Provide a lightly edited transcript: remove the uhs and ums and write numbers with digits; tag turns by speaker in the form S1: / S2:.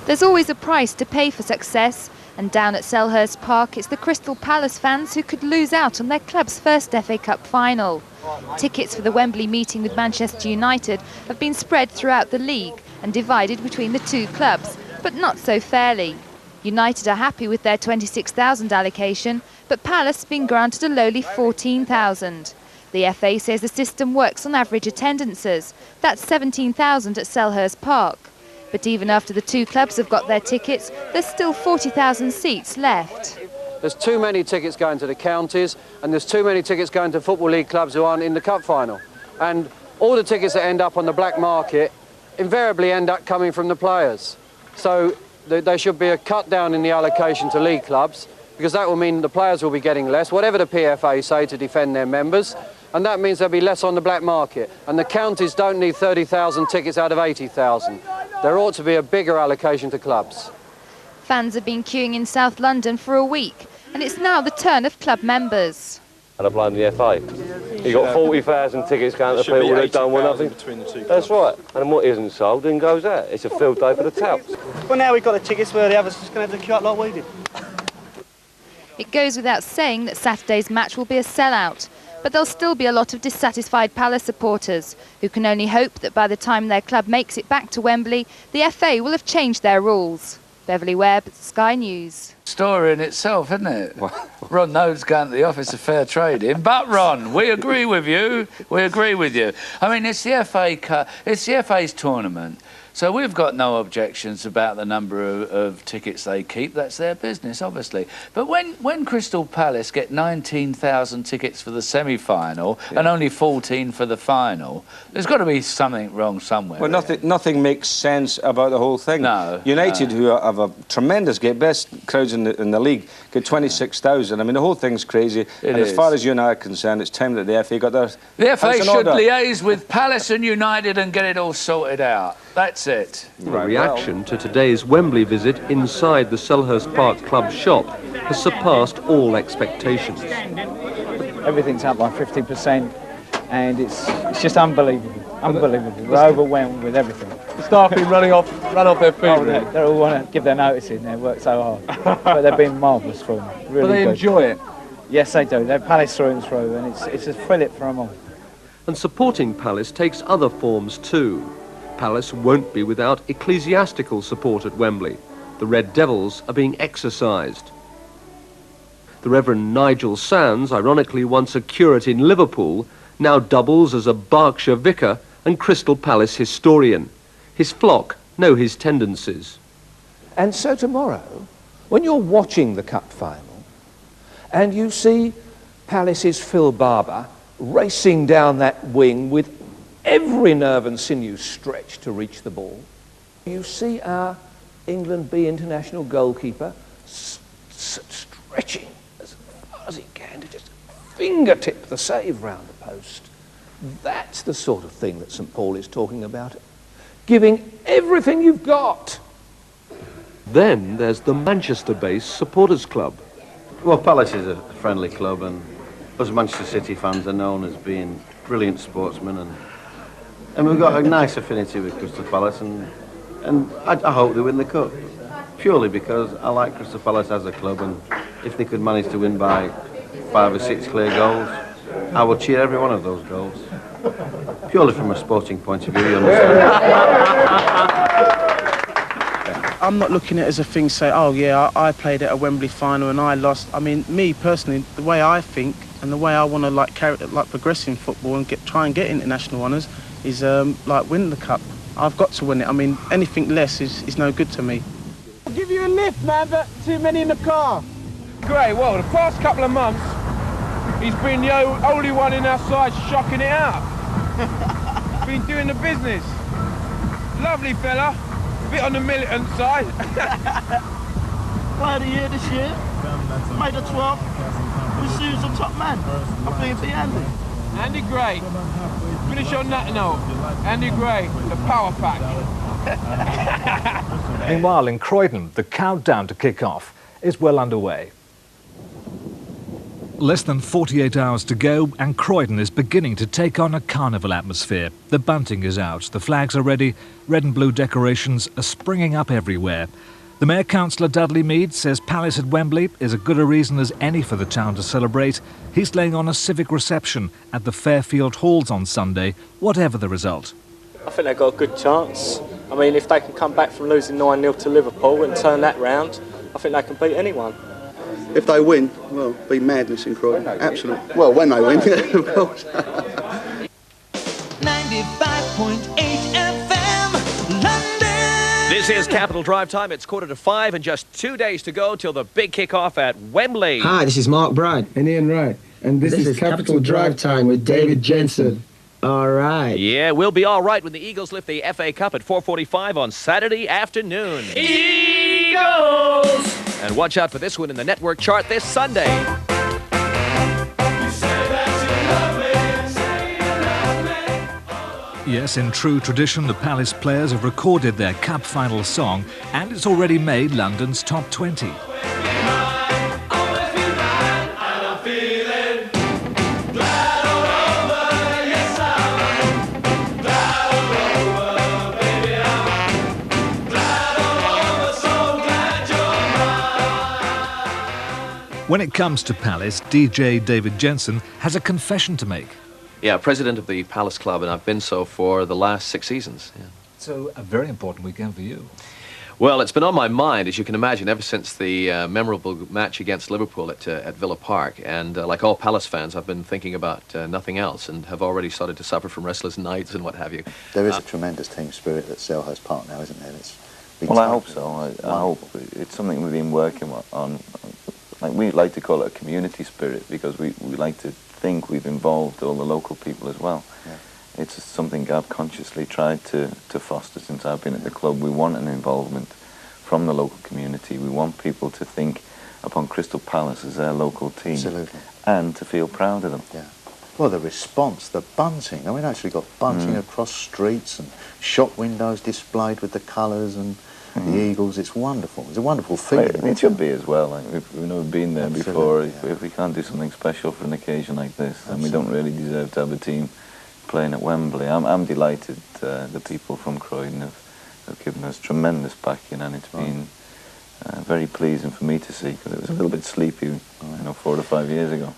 S1: There's always a price to pay for success, and down at Selhurst Park it's the Crystal Palace fans who could lose out on their club's first FA Cup final. Tickets for the Wembley meeting with Manchester United have been spread throughout the league and divided between the two clubs, but not so fairly. United are happy with their 26,000 allocation, but Palace have been granted a lowly 14,000. The FA says the system works on average attendances. That's 17,000 at Selhurst Park. But even after the two clubs have got their tickets, there's still 40,000 seats left.
S2: There's too many tickets going to the counties, and there's too many tickets going to Football League clubs who aren't in the cup final. And all the tickets that end up on the black market invariably end up coming from the players. So there should be a cut down in the allocation to league clubs, because that will mean the players will be getting less, whatever the PFA say to defend their members, and that means there'll be less on the black market. And the counties don't need 30,000 tickets out of 80,000. There ought to be a bigger allocation to clubs.
S1: Fans have been queuing in South London for a week, and it's now the turn of club members.
S3: And I blame the FA. You got 40,000 tickets going to people that don't want nothing. That's right. And what isn't sold then goes out. It's a field day for the touts.
S4: Well, now we've got the tickets where the others are just going to have to queue up like we did.
S1: It goes without saying that Saturday's match will be a sellout, but there'll still be a lot of dissatisfied Palace supporters who can only hope that by the time their club makes it back to Wembley, the FA will have changed their rules. Beverly Webb, Sky News.
S5: Story in itself, isn't it? Ron knows going to the office of fair trading, but Ron, we agree with you. We agree with you. I mean, it's the FA Cup, it's the FA's tournament, so we've got no objections about the number of tickets they keep. That's their business, obviously. But when Crystal Palace get 19,000 tickets for the semi-final and only 14 for the final, there's got to be something wrong somewhere.
S6: Well, nothing makes sense about the whole thing.
S5: No.
S6: United, who have a tremendous gate, best crowds in the league, get 26,000. I mean, the whole thing's crazy. As far as you and I are concerned, it's time that the FA got their
S5: The FA should liaise with Palace and United and get it all sorted out. That's it.
S7: The reaction to today's Wembley visit inside the Selhurst Park club shop has surpassed all expectations.
S8: Everything's up by 50%, and it's just unbelievable. Unbelievable. We're overwhelmed with everything.
S9: The staff been run off their feet.
S8: Oh, they all want to give their notice in. They work so hard, but they've been marvellous for them. Really
S9: but they
S8: good.
S9: Enjoy it.
S8: Yes, they do. They're Palace through and through, and it's a fillip for them all.
S7: And supporting Palace takes other forms too. Palace won't be without ecclesiastical support at Wembley. The Red Devils are being exorcised. The Reverend Nigel Sands, ironically once a curate in Liverpool, now doubles as a Berkshire vicar and Crystal Palace historian. His flock know his tendencies.
S10: And so tomorrow, when you're watching the cup final and you see Palace's Phil Barber racing down that wing with every nerve and sinew stretched to reach the ball, you see our England B international goalkeeper stretching as far as he can to just fingertip the save round the post. That's the sort of thing that St Paul is talking about. Giving everything you've got.
S7: Then there's the Manchester-based supporters club.
S11: Well, Palace is a friendly club, and us Manchester City fans are known as being brilliant sportsmen, and we've got a nice affinity with Crystal Palace, and I hope they win the cup, purely because I like Crystal Palace as a club, and if they could manage to win by 5 or 6 clear goals, I will cheer every one of those goals. Purely from a sporting point of view, you understand.
S4: I'm not looking at it as a thing, say, oh yeah, I played at a Wembley final and I lost. I mean, me personally, the way I think and the way I want to progress in football and try and get international honours is win the cup. I've got to win it. I mean, anything less is no good to me.
S9: I'll give you a lift, man, but too many in the car. Great. Well, the past couple of months, he's been the only one in our side shocking it out. Been doing the business. Lovely fella. Bit on the militant side.
S4: Player of the year this year, made the 12th, we see who's the top man. I think it'd be Andy.
S9: Andy Gray. Finish on that note. Andy Gray, the power pack.
S12: Meanwhile, in Croydon, the countdown to kick off is well underway. Less than 48 hours to go and Croydon is beginning to take on a carnival atmosphere. The bunting is out, the flags are ready, red and blue decorations are springing up everywhere. The Mayor Councillor Dudley Mead says Palace at Wembley is as good a reason as any for the town to celebrate. He's laying on a civic reception at the Fairfield Halls on Sunday, whatever the result.
S13: I think they've got a good chance. I mean, if they can come back from losing 9-0 to Liverpool and turn that round, I think they can beat anyone.
S14: If they win, well, it'll be madness in Croydon. Absolutely. Well, when they win, of course.
S15: 95.8 FM, London.
S16: This is Capital Drive Time. It's 4:45 and just 2 days to go till the big kick-off at Wembley.
S17: Hi, this is Mark Bride.
S18: And Ian Wright. And this is Capital Drive Time with David Jensen.
S17: All right.
S16: Yeah, we'll be all right when the Eagles lift the FA Cup at 4:45 on Saturday afternoon.
S15: Eagles!
S16: And watch out for this one in the network chart this Sunday.
S12: Yes, in true tradition, the Palace players have recorded their cup final song and it's already made London's top 20. When it comes to Palace, DJ David Jensen has a confession to make.
S19: Yeah, president of the Palace Club, and I've been so for the last 6 seasons. Yeah.
S20: So, a very important weekend for you.
S19: Well, it's been on my mind, as you can imagine, ever since the memorable match against Liverpool at Villa Park. And like all Palace fans, I've been thinking about nothing else and have already started to suffer from restless nights and what have you.
S21: There is a tremendous team spirit at Selhurst Park now, isn't there?
S22: Well, I hope so. I hope it's something we've been working on. Like we like to call it a community spirit because we like to think we've involved all the local people as well.
S21: Yeah.
S22: It's something I've consciously tried to foster since I've been at the club. We want an involvement from the local community. We want people to think upon Crystal Palace as their local team.
S21: Absolutely.
S22: And to feel proud of them.
S21: Yeah. Well, the response, the bunting. I mean, actually got bunting across streets and shop windows displayed with the colours and the Eagles. It's wonderful. It's a wonderful feeling.
S22: It should be as well. Like we've never been there before.
S21: Yeah.
S22: If we can't do something special for an occasion like this, then we don't really deserve to have a team playing at Wembley. I'm delighted the people from Croydon have given us tremendous backing, and it's been very pleasing for me to see because it was a little bit sleepy, 4 to 5 years ago.